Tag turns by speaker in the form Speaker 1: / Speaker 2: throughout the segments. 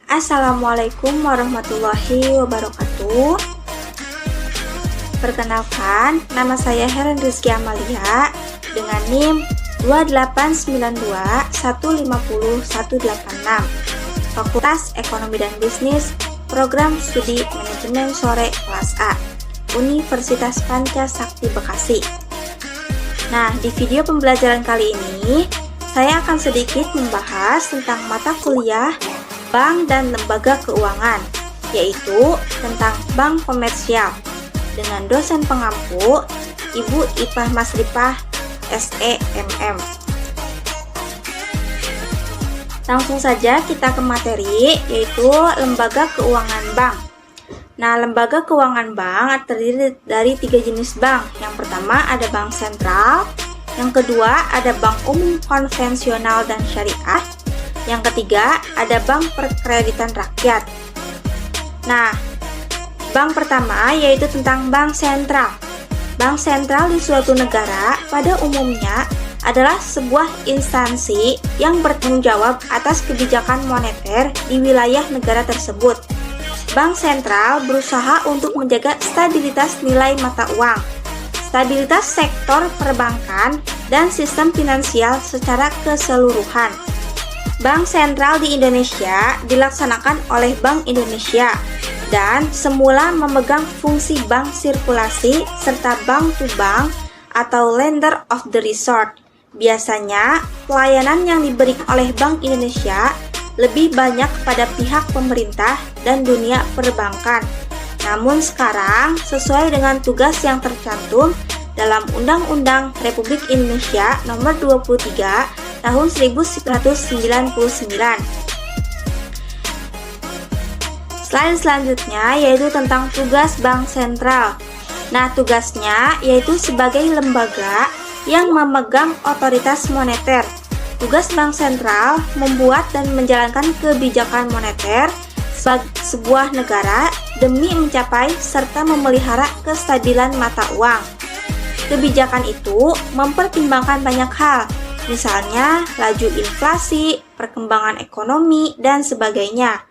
Speaker 1: Assalamualaikum warahmatullahi wabarakatuh. Perkenalkan, nama saya Helen Rizky Amalia dengan NIM 2892150-186, Fakultas Ekonomi dan Bisnis, Program Studi Manajemen Sore Kelas A, Universitas Pancasakti Bekasi. Nah, di video pembelajaran kali ini, saya akan sedikit membahas tentang mata kuliah bank dan lembaga keuangan, yaitu tentang bank komersial, dengan dosen pengampu Ibu Ipah Masripah SEMM. Langsung saja kita ke materi, yaitu lembaga keuangan bank. Nah, lembaga keuangan bank terdiri dari 3 jenis bank. Yang pertama ada bank sentral, yang kedua ada bank umum konvensional dan syariah, yang ketiga ada bank perkreditan rakyat. Nah, bank pertama yaitu tentang bank sentral. Bank sentral di suatu negara pada umumnya adalah sebuah instansi yang bertanggung jawab atas kebijakan moneter di wilayah negara tersebut. Bank sentral berusaha untuk menjaga stabilitas nilai mata uang, stabilitas sektor perbankan, dan sistem finansial secara keseluruhan. Bank sentral di Indonesia dilaksanakan oleh Bank Indonesia dan semula memegang fungsi bank sirkulasi serta bank to bank atau lender of the resort. Biasanya, pelayanan yang diberikan oleh Bank Indonesia lebih banyak pada pihak pemerintah dan dunia perbankan. Namun sekarang, sesuai dengan tugas yang tercantum dalam Undang-Undang Republik Indonesia Nomor 23 Tahun 1999. Slide selanjutnya yaitu tentang tugas Bank Sentral. Nah, tugasnya yaitu sebagai lembaga yang memegang otoritas moneter. Tugas Bank Sentral membuat dan menjalankan kebijakan moneter sebuah negara demi mencapai serta memelihara kestabilan mata uang. Kebijakan itu mempertimbangkan banyak hal, misalnya laju inflasi, perkembangan ekonomi, dan sebagainya.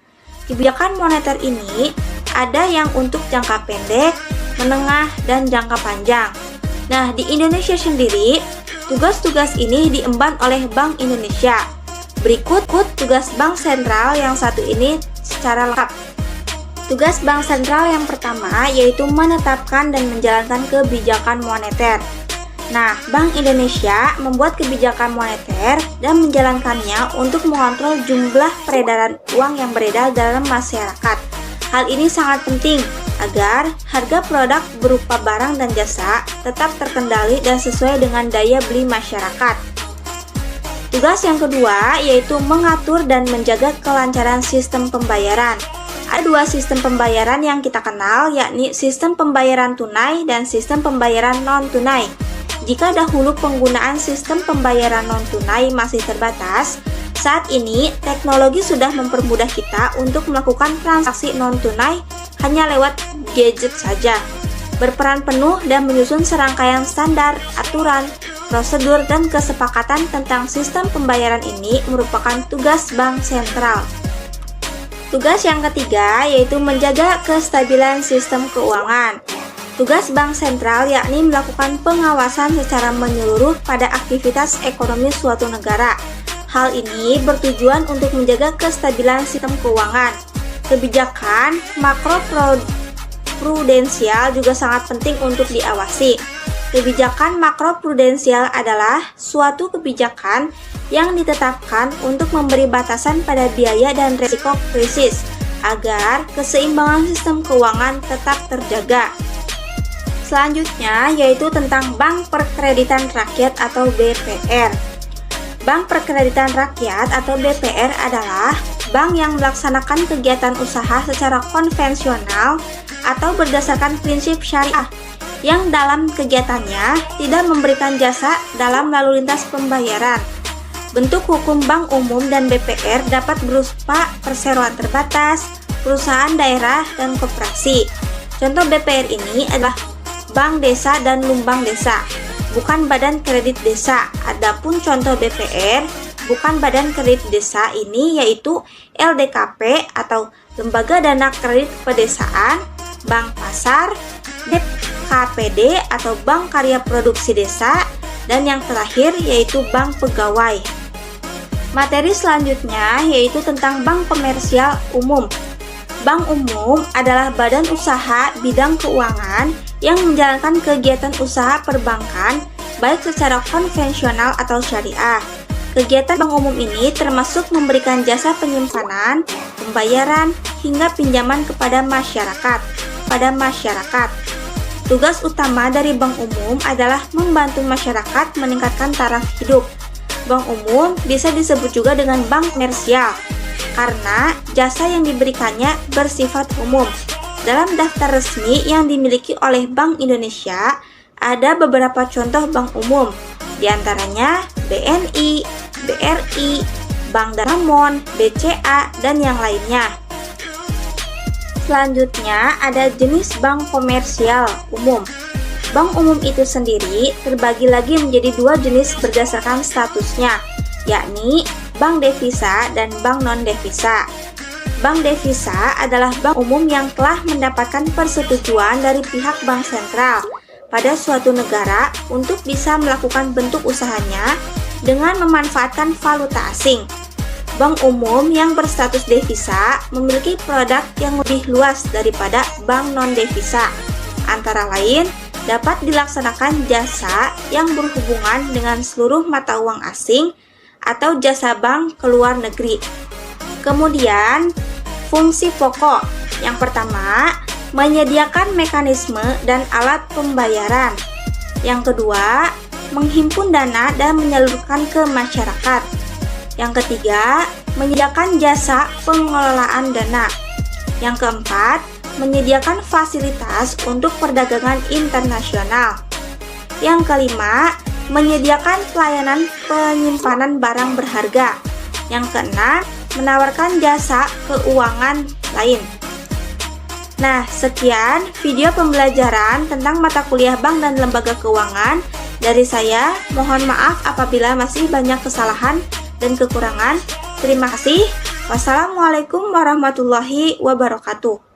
Speaker 1: Kebijakan moneter ini ada yang untuk jangka pendek, menengah, dan jangka panjang. Nah, di Indonesia sendiri, tugas-tugas ini diemban oleh Bank Indonesia. Berikut tugas Bank Sentral yang satu ini secara lengkap. Tugas Bank Sentral yang pertama yaitu menetapkan dan menjalankan kebijakan moneter. Nah, Bank Indonesia membuat kebijakan moneter dan menjalankannya untuk mengontrol jumlah peredaran uang yang beredar dalam masyarakat. Hal ini sangat penting agar harga produk berupa barang dan jasa tetap terkendali dan sesuai dengan daya beli masyarakat. Tugas yang kedua yaitu mengatur dan menjaga kelancaran sistem pembayaran. Ada 2 sistem pembayaran yang kita kenal, yakni sistem pembayaran tunai dan sistem pembayaran non-tunai. Jika dahulu penggunaan sistem pembayaran non-tunai masih terbatas, saat ini teknologi sudah mempermudah kita untuk melakukan transaksi non-tunai hanya lewat gadget saja. Berperan penuh dan menyusun serangkaian standar, aturan, prosedur, dan kesepakatan tentang sistem pembayaran ini merupakan tugas Bank Sentral. Tugas yang ketiga yaitu menjaga kestabilan sistem keuangan. Tugas Bank Sentral yakni melakukan pengawasan secara menyeluruh pada aktivitas ekonomi suatu negara. Hal ini bertujuan untuk menjaga kestabilan sistem keuangan. Kebijakan makroprudensial juga sangat penting untuk diawasi. Kebijakan makroprudensial adalah suatu kebijakan yang ditetapkan untuk memberi batasan pada biaya dan risiko krisis agar keseimbangan sistem keuangan tetap terjaga. Selanjutnya yaitu tentang Bank Perkreditan Rakyat atau BPR. Bank Perkreditan Rakyat atau BPR adalah bank yang melaksanakan kegiatan usaha secara konvensional atau berdasarkan prinsip syariah, yang dalam kegiatannya tidak memberikan jasa dalam lalu lintas pembayaran. Bentuk hukum bank umum dan BPR dapat berupa perseroan terbatas, perusahaan daerah, dan koperasi. Contoh BPR ini adalah Bank Desa dan Lumbang Desa. bukan Badan Kredit Desa. Adapun contoh BPR, bukan Badan Kredit Desa ini yaitu LDKP atau Lembaga Dana Kredit Pedesaan, Bank Pasar, KPD atau Bank Karya Produksi Desa, dan yang terakhir yaitu Bank Pegawai. Materi selanjutnya yaitu tentang Bank Komersial Umum. Bank umum adalah badan usaha bidang keuangan yang menjalankan kegiatan usaha perbankan baik secara konvensional atau syariah. Kegiatan bank umum ini termasuk memberikan jasa penyimpanan, pembayaran, hingga pinjaman kepada masyarakat. Tugas utama dari bank umum adalah membantu masyarakat meningkatkan taraf hidup. Bank umum bisa disebut juga dengan bank komersial karena jasa yang diberikannya bersifat umum. Dalam daftar resmi yang dimiliki oleh Bank Indonesia, ada beberapa contoh bank umum, diantaranya BNI, BRI, Bank Danamon, BCA, dan yang lainnya. Selanjutnya ada jenis bank komersial umum. Bank umum itu sendiri terbagi lagi menjadi dua jenis berdasarkan statusnya, yakni bank devisa dan bank non-devisa. Bank devisa adalah bank umum yang telah mendapatkan persetujuan dari pihak bank sentral pada suatu negara untuk bisa melakukan bentuk usahanya dengan memanfaatkan valuta asing. Bank umum yang berstatus devisa memiliki produk yang lebih luas daripada bank non-devisa. Antara lain, dapat dilaksanakan jasa yang berhubungan dengan seluruh mata uang asing atau jasa bank ke luar negeri. Kemudian, fungsi pokok. Yang pertama, menyediakan mekanisme dan alat pembayaran. Yang kedua, menghimpun dana dan menyalurkan ke masyarakat. Yang ketiga, menyediakan jasa pengelolaan dana. Yang keempat, menyediakan fasilitas untuk perdagangan internasional. Yang kelima, menyediakan pelayanan penyimpanan barang berharga. Yang keenam, menawarkan jasa keuangan lain. Nah, sekian video pembelajaran tentang mata kuliah bank dan lembaga keuangan dari saya. Mohon maaf apabila masih banyak kesalahan dan kekurangan. Terima kasih. Wassalamualaikum warahmatullahi wabarakatuh.